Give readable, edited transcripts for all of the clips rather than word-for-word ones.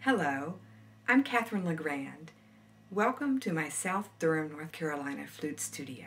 Hello, I'm Catherine LeGrand. Welcome to my South Durham, North Carolina flute studio.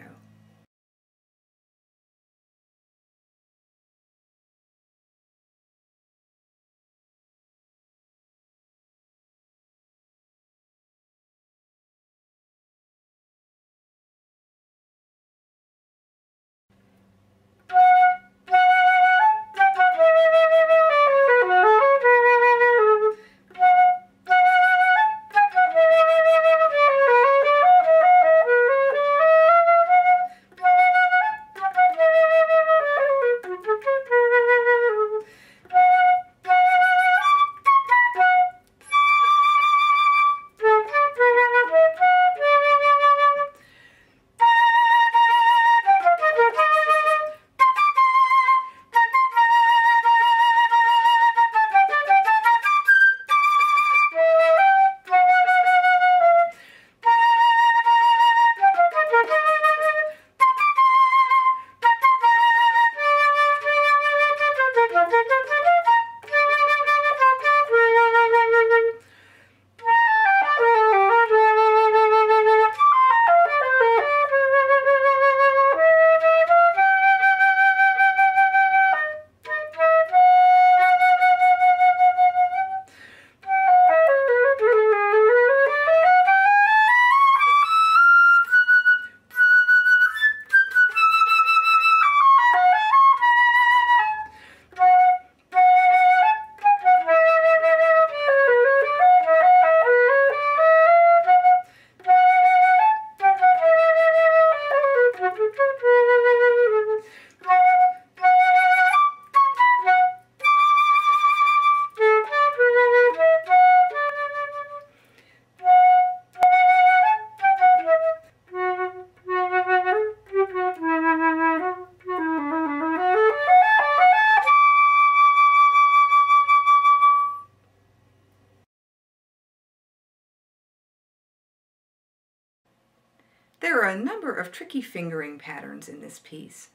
There are a number of tricky fingering patterns in this piece.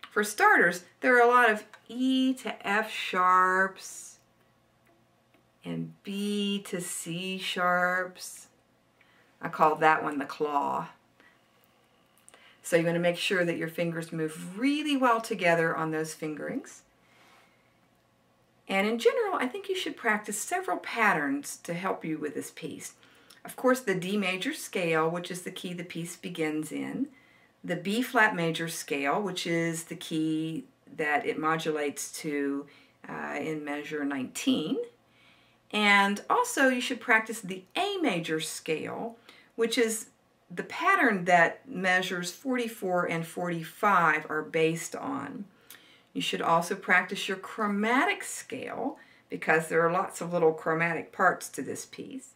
For starters, there are a lot of E to F sharps and B to C sharps. I call that one the claw. So you're going to make sure that your fingers move really well together on those fingerings. And in general, I think you should practice several patterns to help you with this piece. Of course, the D major scale, which is the key the piece begins in, the B flat major scale, which is the key that it modulates to in measure 19, and also you should practice the A major scale, which is the pattern that measures 44 and 45 are based on. You should also practice your chromatic scale, because there are lots of little chromatic parts to this piece.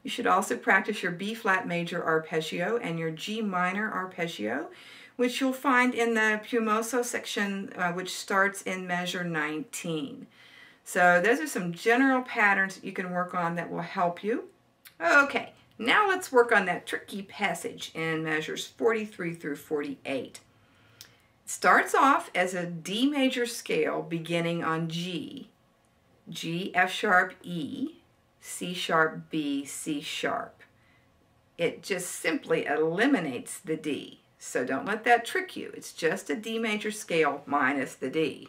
You should also practice your B flat major arpeggio and your G minor arpeggio, which you'll find in the Piumoso section, which starts in measure 19. So those are some general patterns that you can work on that will help you. Okay, now let's work on that tricky passage in measures 43 through 48. It starts off as a D major scale beginning on G, G, F sharp, E, C sharp, B, C sharp. It just simply eliminates the D. So don't let that trick you. It's just a D major scale minus the D.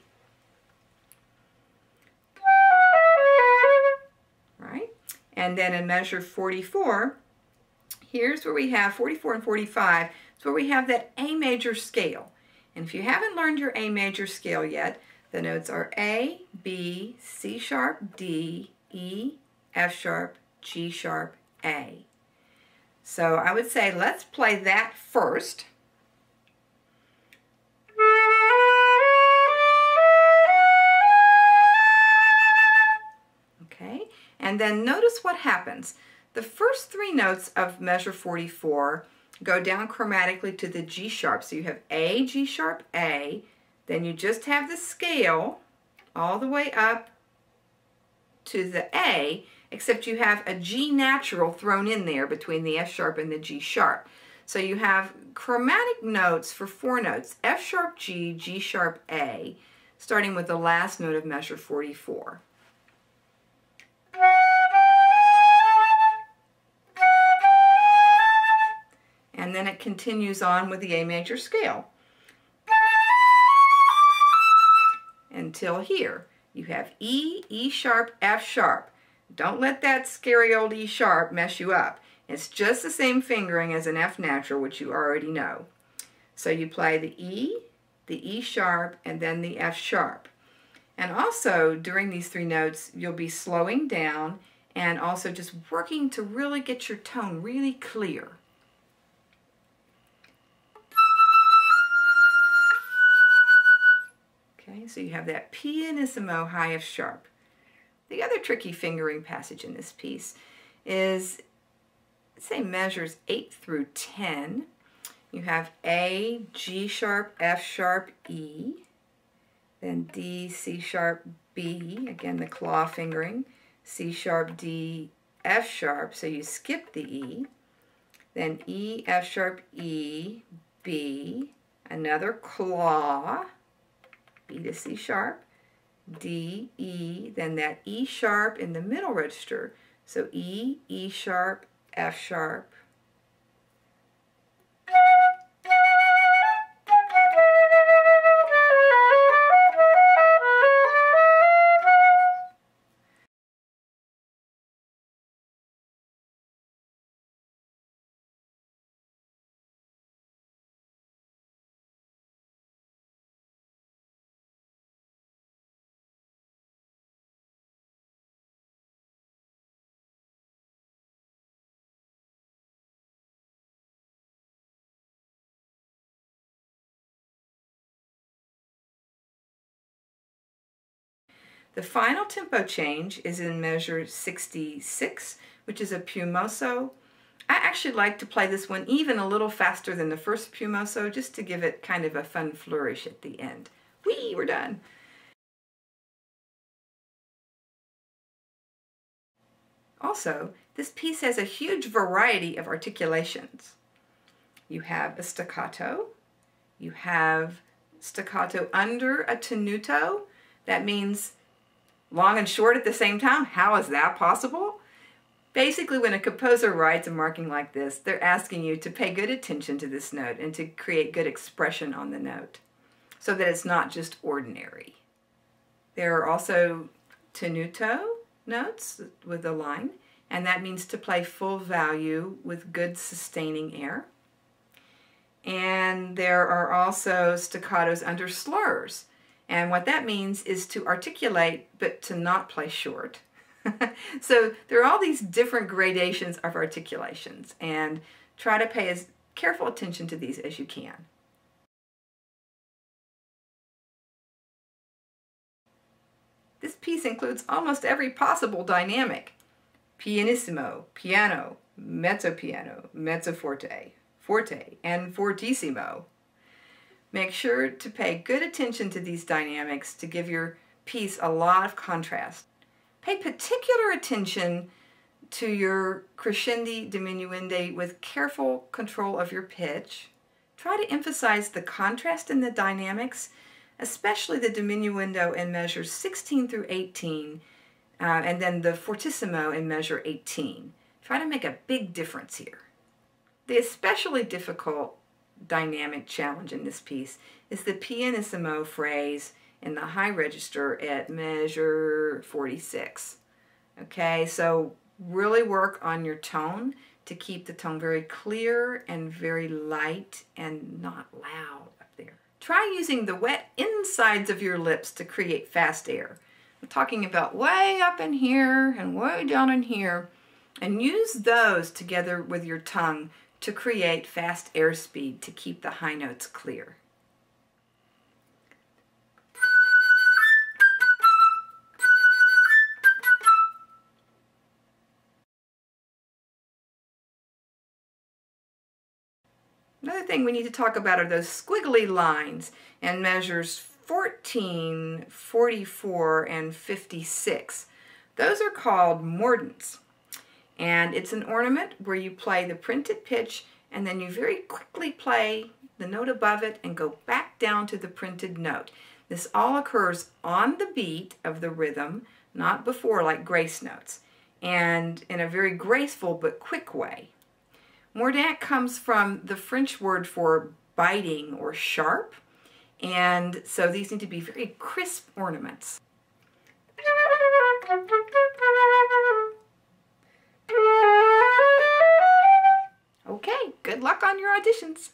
Right? And then in measure 44, here's where we have 44 and 45. It's where we have that A major scale. And if you haven't learned your A major scale yet, the notes are A, B, C sharp, D, E, F sharp, G sharp, A. So I would say let's play that first. Okay, and then notice what happens. The first three notes of measure 44 go down chromatically to the G sharp. So you have A, G sharp, A, then you just have the scale all the way up to the A, except you have a G natural thrown in there between the F sharp and the G sharp. So you have chromatic notes for four notes, F sharp G, G sharp A, starting with the last note of measure 44. it continues on with the A major scale. Until here. You have E, E sharp, F sharp. Don't let that scary old E sharp mess you up. It's just the same fingering as an F natural, which you already know. So you play the E sharp, and then the F sharp. And also, during these three notes, you'll be slowing down and also just working to really get your tone really clear. Okay, so you have that pianissimo high F sharp. The other tricky fingering passage in this piece is, say, measures 8 through 10. You have A, G sharp, F sharp, E, then D, C sharp, B, again the claw fingering, C sharp, D, F sharp, so you skip the E, then E, F sharp, E, B, another claw, B to C sharp, D, E, then that E sharp in the middle register, so E, E sharp, F sharp. The final tempo change is in measure 66, which is a piumoso. I actually like to play this one even a little faster than the first piumoso, just to give it kind of a fun flourish at the end. Whee, we're done. Also, this piece has a huge variety of articulations. You have a staccato, you have staccato under a tenuto. That means long and short at the same time. How is that possible? Basically, when a composer writes a marking like this, they're asking you to pay good attention to this note and to create good expression on the note so that it's not just ordinary. There are also tenuto notes with a line, and that means to play full value with good sustaining air. And there are also staccatos under slurs. And what that means is to articulate, but to not play short. So there are all these different gradations of articulations, and try to pay as careful attention to these as you can. This piece includes almost every possible dynamic: pianissimo, piano, mezzo piano, mezzo forte, forte, and fortissimo. Make sure to pay good attention to these dynamics to give your piece a lot of contrast. Pay particular attention to your crescendi diminuendi with careful control of your pitch. Try to emphasize the contrast in the dynamics, especially the diminuendo in measures 16 through 18, and then the fortissimo in measure 18. Try to make a big difference here. The especially difficult dynamic challenge in this piece is the pianissimo phrase in the high register at measure 46. Okay, so really work on your tone to keep the tone very clear and very light and not loud up there. Try using the wet insides of your lips to create fast air. I'm talking about way up in here and way down in here, and use those together with your tongue to create fast airspeed to keep the high notes clear. Another thing we need to talk about are those squiggly lines in measures 14, 44, and 56. Those are called mordents. And it's an ornament where you play the printed pitch and then you very quickly play the note above it and go back down to the printed note. This all occurs on the beat of the rhythm, not before like grace notes, and in a very graceful but quick way. Mordant comes from the French word for biting or sharp, and so these need to be very crisp ornaments. Okay, good luck on your auditions.